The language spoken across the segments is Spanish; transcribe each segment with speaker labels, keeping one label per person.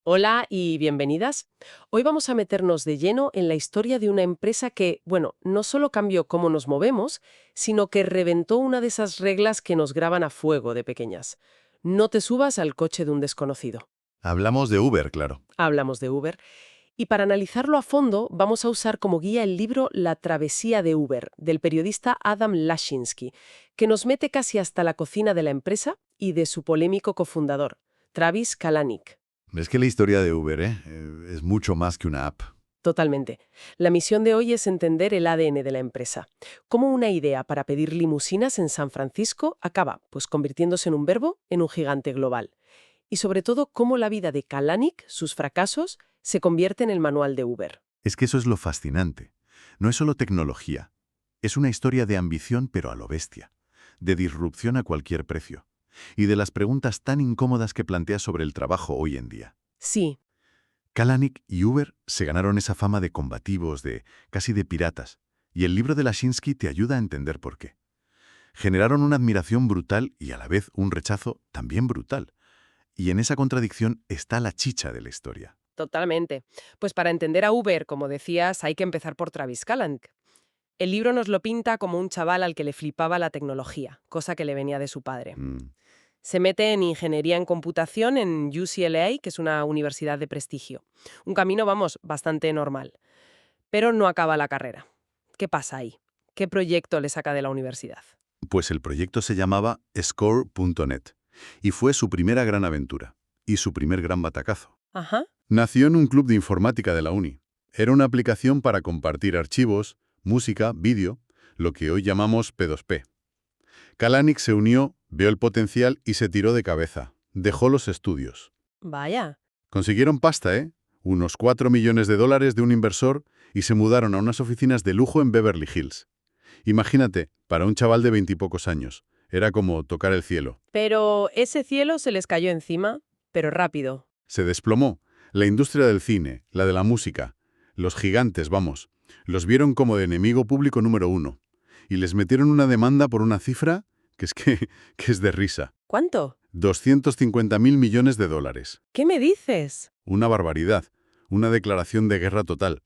Speaker 1: Hola y bienvenidas. Hoy vamos a meternos de lleno en la historia de una empresa que, bueno, no solo cambió cómo nos movemos, sino que reventó una de esas reglas que nos graban a fuego de pequeñas. No te subas al coche de un desconocido.
Speaker 2: Hablamos de Uber, claro.
Speaker 1: Hablamos de Uber. Y para analizarlo a fondo, vamos a usar como guía el libro La travesía de Uber, del periodista Adam Lashinsky, que nos mete casi hasta la cocina de la empresa y de su polémico cofundador, Travis Kalanick.
Speaker 2: Es que la historia de Uber, es mucho más que una app.
Speaker 1: Totalmente. La misión de hoy es entender el ADN de la empresa. Cómo una idea para pedir limusinas en San Francisco acaba, pues, convirtiéndose en un verbo en un gigante global. Y sobre todo, cómo la vida de Kalanick, sus fracasos, se convierte en el manual de Uber.
Speaker 2: Es que eso es lo fascinante. No es solo tecnología. Es una historia de ambición, pero a lo bestia. De disrupción a cualquier precio. Y de las preguntas tan incómodas que plantea sobre el trabajo hoy en día.
Speaker 1: Sí,
Speaker 2: Kalanick y Uber se ganaron esa fama de combativos, de casi de piratas. Y el libro de Lashinsky te ayuda a entender por qué. Generaron una admiración brutal y a la vez un rechazo también brutal. Y en esa contradicción está la chicha de la historia.
Speaker 1: totalmente. Pues para entender a Uber, como decías, hay que empezar por Travis Kalanick. El libro nos lo pinta como un chaval al que le flipaba la tecnología, cosa que le venía de su padre.
Speaker 2: Mm.
Speaker 1: Se mete en ingeniería en computación en UCLA, que es una universidad de prestigio. Un camino, vamos, bastante normal. Pero no acaba la carrera. ¿Qué pasa ahí? ¿Qué proyecto le saca de la universidad?
Speaker 2: Pues el proyecto se llamaba Score.net y fue su primera gran aventura y su primer gran batacazo.
Speaker 1: Ajá.
Speaker 2: Nació en un club de informática de la uni. Era una aplicación para compartir archivos, música, vídeo, lo que hoy llamamos P2P. Kalanick se unió, vio el potencial y se tiró de cabeza. Dejó los estudios.
Speaker 1: Vaya.
Speaker 2: Consiguieron pasta, ¿eh? Unos 4 millones de dólares de un inversor y se mudaron a unas oficinas de lujo en Beverly Hills. Imagínate, para un chaval de 20 y pocos años, era como tocar el cielo.
Speaker 1: Pero ese cielo se les cayó encima, pero rápido.
Speaker 2: Se desplomó. La industria del cine, la de la música, los gigantes, vamos, los vieron como de enemigo público número uno. Y les metieron una demanda por una cifra que es de risa.
Speaker 1: ¿Cuánto?
Speaker 2: 250.000 millones de dólares.
Speaker 1: ¿Qué me dices?
Speaker 2: Una barbaridad. Una declaración de guerra total.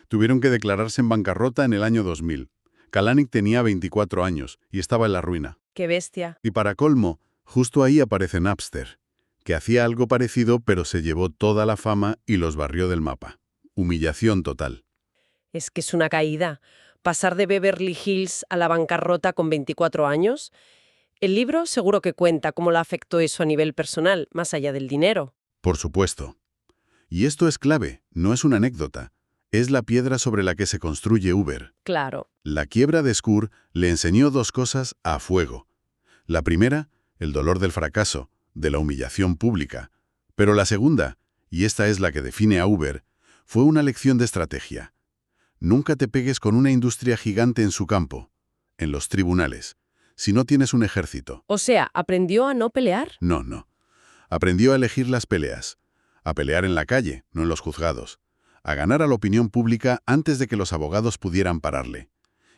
Speaker 2: Tuvieron que declararse en bancarrota en el año 2000. Kalanick tenía 24 años y estaba en la ruina.
Speaker 1: Qué bestia.
Speaker 2: Y para colmo, justo ahí aparece Napster, que hacía algo parecido pero se llevó toda la fama y los barrió del mapa. Humillación total.
Speaker 1: Es que es una caída. Pasar de Beverly Hills a la bancarrota con 24 años. El libro seguro que cuenta cómo le afectó eso a nivel personal, más allá del dinero.
Speaker 2: Por supuesto. Y esto es clave, no es una anécdota. Es la piedra sobre la que se construye Uber.
Speaker 1: Claro.
Speaker 2: La quiebra de Score le enseñó dos cosas a fuego. La primera, el dolor del fracaso, de la humillación pública. Pero la segunda, y esta es la que define a Uber, fue una lección de estrategia. Nunca te pegues con una industria gigante en su campo, en los tribunales, si no tienes un ejército.
Speaker 1: O sea, ¿aprendió a no pelear?
Speaker 2: No, no. Aprendió a elegir las peleas, a pelear en la calle, no en los juzgados, a ganar a la opinión pública antes de que los abogados pudieran pararle.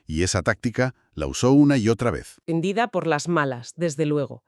Speaker 2: Y esa táctica la usó una y otra vez.
Speaker 1: Vendida por las malas, desde luego.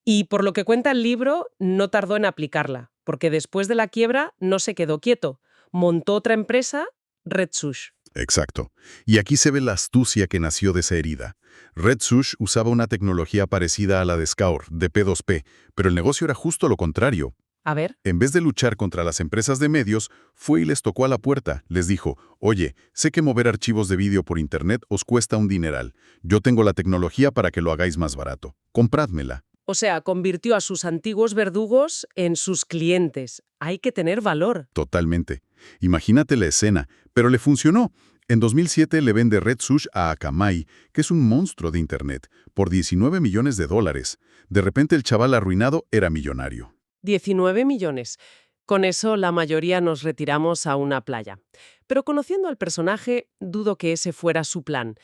Speaker 1: Y por lo que cuenta el libro, no tardó en aplicarla, porque después de la quiebra no se quedó quieto. Montó otra empresa, RedSush.
Speaker 2: Exacto. Y aquí se ve la astucia que nació de esa herida. RedSush usaba una tecnología parecida a la de Scour, de P2P, pero el negocio era justo lo contrario.
Speaker 1: A ver.
Speaker 2: En vez de luchar contra las empresas de medios, fue y les tocó a la puerta. Les dijo, oye, sé que mover archivos de vídeo por Internet os cuesta un dineral. Yo tengo la tecnología para que lo hagáis más barato. Comprádmela.
Speaker 1: O sea, convirtió a sus antiguos verdugos en sus clientes. Hay que tener valor.
Speaker 2: Totalmente. Imagínate la escena, pero le funcionó. En 2007 le vende RedSush a Akamai, que es un monstruo de Internet, por 19 millones de dólares. De repente el chaval arruinado era millonario.
Speaker 1: 19 millones. Con eso la mayoría nos retiramos a una playa. Pero conociendo al personaje, dudo que ese fuera su plan.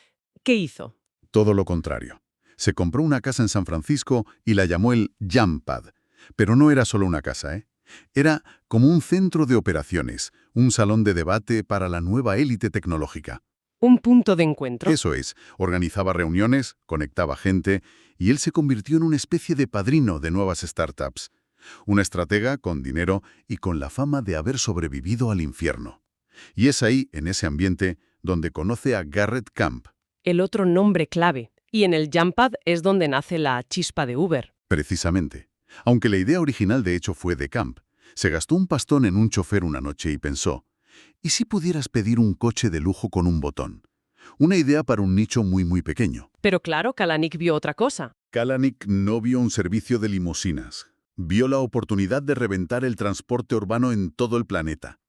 Speaker 1: ¿Qué hizo?
Speaker 2: Todo lo contrario. Se compró una casa en San Francisco y la llamó el Jampad. Pero no era solo una casa, ¿eh? Era como un centro de operaciones, un salón de debate para la nueva élite tecnológica.
Speaker 1: Un punto de encuentro.
Speaker 2: Eso es, organizaba reuniones, conectaba gente, y él se convirtió en una especie de padrino de nuevas startups. Una estratega con dinero y con la fama de haber sobrevivido al infierno. Y es ahí, en ese ambiente, donde conoce a Garrett Camp.
Speaker 1: El otro nombre clave. Y en el Jumpad es donde nace la chispa de Uber.
Speaker 2: Precisamente. Aunque la idea original de hecho fue de Camp, se gastó un pastón en un chofer una noche y pensó, ¿y si pudieras pedir un coche de lujo con un botón? Una idea para un nicho muy pequeño.
Speaker 1: Pero claro, Kalanick vio otra cosa.
Speaker 2: Kalanick no vio un servicio de limusinas. Vio la oportunidad de reventar el transporte urbano en todo el planeta.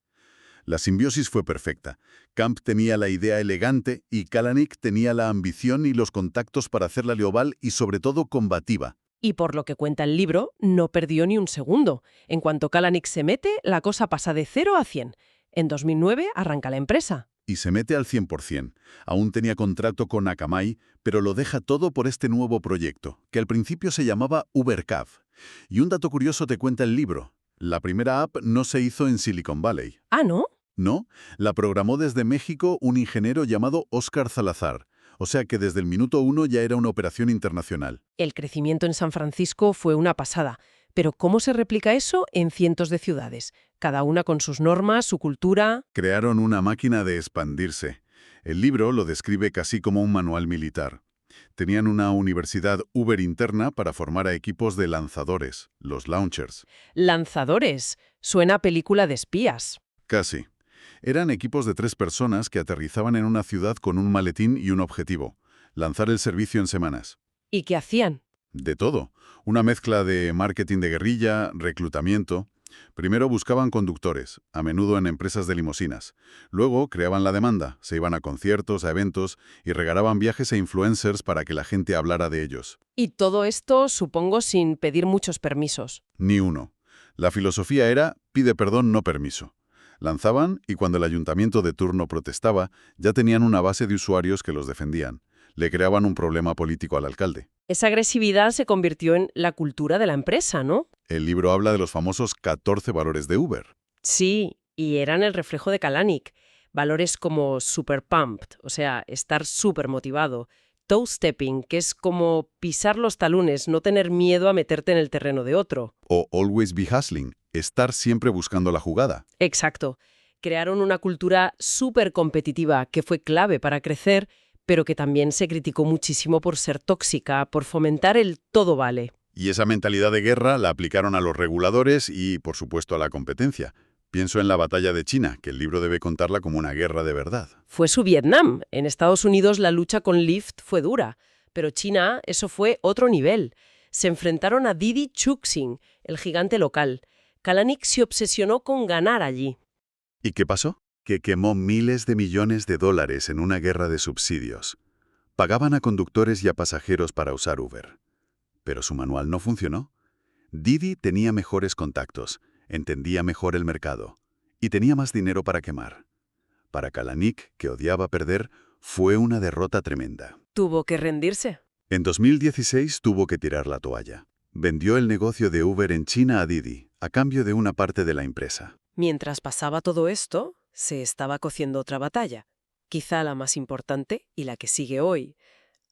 Speaker 2: La simbiosis fue perfecta. Camp tenía la idea elegante y Kalanick tenía la ambición y los contactos para hacerla global y sobre todo combativa.
Speaker 1: Y por lo que cuenta el libro, no perdió ni un segundo. En cuanto Kalanick se mete, la cosa pasa de 0 a 100. En 2009 arranca la empresa.
Speaker 2: Y se mete al 100%. Aún tenía contrato con Akamai, pero lo deja todo por este nuevo proyecto, que al principio se llamaba UberCab. Y un dato curioso te cuenta el libro. La primera app no se hizo en Silicon Valley.
Speaker 1: Ah, ¿no?
Speaker 2: No, la programó desde México un ingeniero llamado Óscar Salazar. O sea que desde el minuto 1 ya era una operación internacional.
Speaker 1: El crecimiento en San Francisco fue una pasada. Pero ¿cómo se replica eso en cientos de ciudades? Cada una con sus normas, su cultura.
Speaker 2: Crearon una máquina de expandirse. El libro lo describe casi como un manual militar. Tenían una universidad Uber interna para formar a equipos de lanzadores, los launchers.
Speaker 1: Lanzadores. Suena a película de espías.
Speaker 2: Casi. Eran equipos de 3 personas que aterrizaban en una ciudad con un maletín y un objetivo: lanzar el servicio en semanas.
Speaker 1: ¿Y qué hacían?
Speaker 2: De todo. Una mezcla de marketing de guerrilla, reclutamiento. Primero buscaban conductores, a menudo en empresas de limusinas. Luego creaban la demanda, se iban a conciertos, a eventos y regalaban viajes a influencers para que la gente hablara de ellos.
Speaker 1: Y todo esto, supongo, sin pedir muchos permisos.
Speaker 2: Ni uno. La filosofía era pide perdón, no permiso. Lanzaban y cuando el ayuntamiento de turno protestaba, ya tenían una base de usuarios que los defendían. Le creaban un problema político al alcalde.
Speaker 1: Esa agresividad se convirtió en la cultura de la empresa, ¿no?
Speaker 2: El libro habla de los famosos 14 valores de Uber.
Speaker 1: Sí, y eran el reflejo de Kalanick. Valores como super pumped, o sea, estar súper motivado. Toe stepping, que es como pisar los talones, no tener miedo a meterte en el terreno de otro.
Speaker 2: O always be hustling, estar siempre buscando la jugada.
Speaker 1: Exacto. Crearon una cultura súper competitiva que fue clave para crecer, pero que también se criticó muchísimo por ser tóxica, por fomentar el todo vale.
Speaker 2: Y esa mentalidad de guerra la aplicaron a los reguladores y, por supuesto, a la competencia. Pienso en la batalla de China, que el libro debe contarla como una guerra de verdad.
Speaker 1: Fue su Vietnam. En Estados Unidos la lucha con Lyft fue dura, pero China, eso fue otro nivel. Se enfrentaron a Didi Chuxing, el gigante local. Kalanick se obsesionó con ganar allí.
Speaker 2: ¿Y qué pasó? Que quemó miles de millones de dólares en una guerra de subsidios. Pagaban a conductores y a pasajeros para usar Uber. Pero su manual no funcionó. Didi tenía mejores contactos, entendía mejor el mercado y tenía más dinero para quemar. Para Kalanick, que odiaba perder, fue una derrota tremenda.
Speaker 1: Tuvo que rendirse.
Speaker 2: En 2016 tuvo que tirar la toalla. Vendió el negocio de Uber en China a Didi, a cambio de una parte de la empresa.
Speaker 1: Mientras pasaba todo esto, se estaba cociendo otra batalla, quizá la más importante y la que sigue hoy,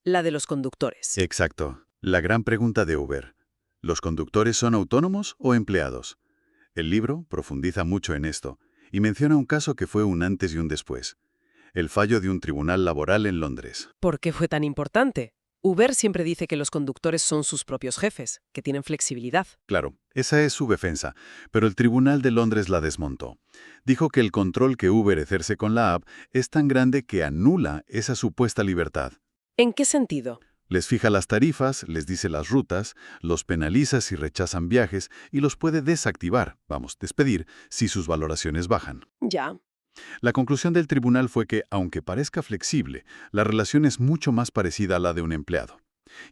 Speaker 1: la de los conductores.
Speaker 2: Exacto. La gran pregunta de Uber. ¿Los conductores son autónomos o empleados? El libro profundiza mucho en esto y menciona un caso que fue un antes y un después. El fallo de un tribunal laboral en Londres.
Speaker 1: ¿Por qué fue tan importante? Uber siempre dice que los conductores son sus propios jefes, que tienen flexibilidad.
Speaker 2: Claro, esa es su defensa, pero el Tribunal de Londres la desmontó. Dijo que el control que Uber ejerce con la app es tan grande que anula esa supuesta libertad.
Speaker 1: ¿En qué sentido?
Speaker 2: Les fija las tarifas, les dice las rutas, los penaliza si rechazan viajes y los puede desactivar, despedir, si sus valoraciones bajan.
Speaker 1: Ya.
Speaker 2: La conclusión del tribunal fue que, aunque parezca flexible, la relación es mucho más parecida a la de un empleado.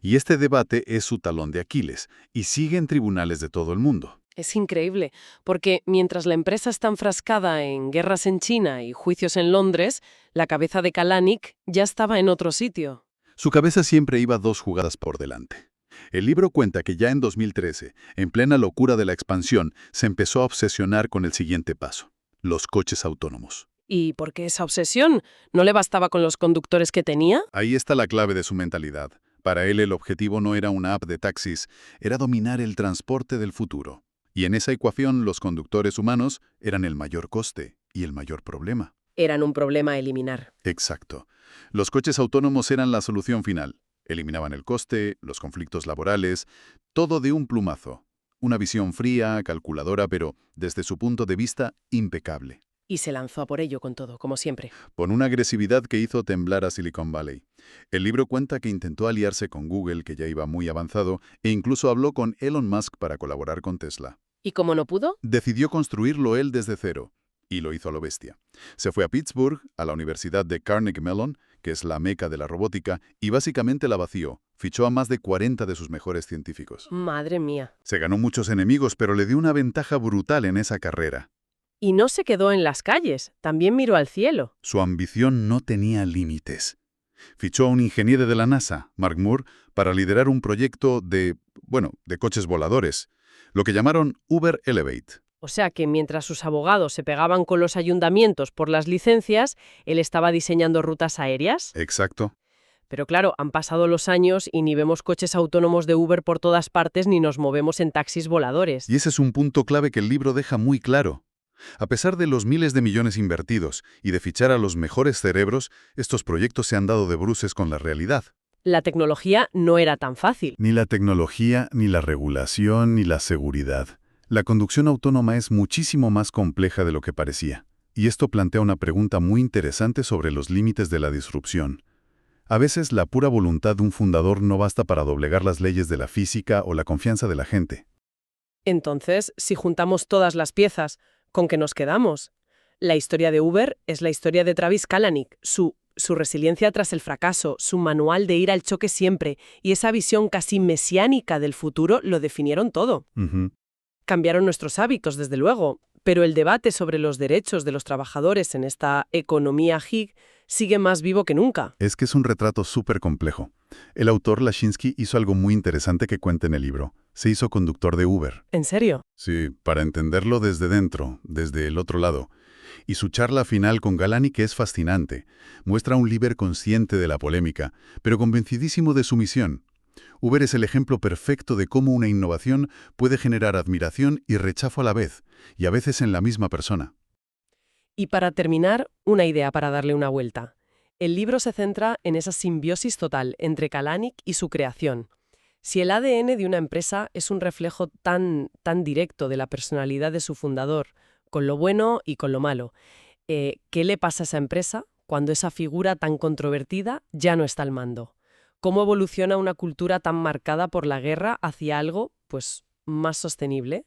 Speaker 2: Y este debate es su talón de Aquiles, y sigue en tribunales de todo el mundo.
Speaker 1: Es increíble, porque mientras la empresa está enfrascada en guerras en China y juicios en Londres, la cabeza de Kalanick ya estaba en otro sitio.
Speaker 2: Su cabeza siempre iba 2 jugadas por delante. El libro cuenta que ya en 2013, en plena locura de la expansión, se empezó a obsesionar con el siguiente paso: los coches autónomos.
Speaker 1: ¿Y por qué esa obsesión? ¿No le bastaba con los conductores que tenía?
Speaker 2: Ahí está la clave de su mentalidad. Para él el objetivo no era una app de taxis, era dominar el transporte del futuro. Y en esa ecuación los conductores humanos eran el mayor coste y el mayor problema.
Speaker 1: Eran un problema a eliminar.
Speaker 2: Exacto. Los coches autónomos eran la solución final. Eliminaban el coste, los conflictos laborales, todo de un plumazo. Una visión fría, calculadora, pero, desde su punto de vista, impecable.
Speaker 1: Y se lanzó a por ello con todo, como siempre.
Speaker 2: Con una agresividad que hizo temblar a Silicon Valley. El libro cuenta que intentó aliarse con Google, que ya iba muy avanzado, e incluso habló con Elon Musk para colaborar con Tesla.
Speaker 1: ¿Y cómo no pudo?
Speaker 2: Decidió construirlo él desde cero, y lo hizo a lo bestia. Se fue a Pittsburgh, a la Universidad de Carnegie Mellon, que es la meca de la robótica, y básicamente la vació. Fichó a más de 40 de sus mejores científicos.
Speaker 1: Madre mía.
Speaker 2: Se ganó muchos enemigos, pero le dio una ventaja brutal en esa carrera.
Speaker 1: Y no se quedó en las calles, también miró al cielo.
Speaker 2: Su ambición no tenía límites. Fichó a un ingeniero de la NASA, Mark Moore, para liderar un proyecto de coches voladores, lo que llamaron Uber Elevate.
Speaker 1: O sea que mientras sus abogados se pegaban con los ayuntamientos por las licencias, él estaba diseñando rutas aéreas.
Speaker 2: Exacto.
Speaker 1: Pero claro, han pasado los años y ni vemos coches autónomos de Uber por todas partes ni nos movemos en taxis voladores.
Speaker 2: Y ese es un punto clave que el libro deja muy claro. A pesar de los miles de millones invertidos y de fichar a los mejores cerebros, estos proyectos se han dado de bruces con la realidad.
Speaker 1: La tecnología no era tan fácil.
Speaker 2: Ni la tecnología, ni la regulación, ni la seguridad. La conducción autónoma es muchísimo más compleja de lo que parecía. Y esto plantea una pregunta muy interesante sobre los límites de la disrupción. A veces la pura voluntad de un fundador no basta para doblegar las leyes de la física o la confianza de la gente.
Speaker 1: Entonces, si juntamos todas las piezas, ¿con qué nos quedamos? La historia de Uber es la historia de Travis Kalanick, su resiliencia tras el fracaso, su manual de ir al choque siempre y esa visión casi mesiánica del futuro lo definieron todo. Cambiaron nuestros hábitos, desde luego, pero el debate sobre los derechos de los trabajadores en esta economía gig sigue más vivo que nunca.
Speaker 2: Es que es un retrato súper complejo. El autor Lashinsky hizo algo muy interesante que cuenta en el libro. Se hizo conductor de Uber.
Speaker 1: ¿En serio?
Speaker 2: Sí, para entenderlo desde dentro, desde el otro lado. Y su charla final con Kalanick es fascinante. Muestra a un líder consciente de la polémica, pero convencidísimo de su misión. Uber es el ejemplo perfecto de cómo una innovación puede generar admiración y rechazo a la vez, y a veces en la misma persona.
Speaker 1: Y para terminar, una idea para darle una vuelta. El libro se centra en esa simbiosis total entre Kalanick y su creación. Si el ADN de una empresa es un reflejo tan directo de la personalidad de su fundador, con lo bueno y con lo malo, ¿qué le pasa a esa empresa cuando esa figura tan controvertida ya no está al mando? ¿Cómo evoluciona una cultura tan marcada por la guerra hacia algo, más sostenible?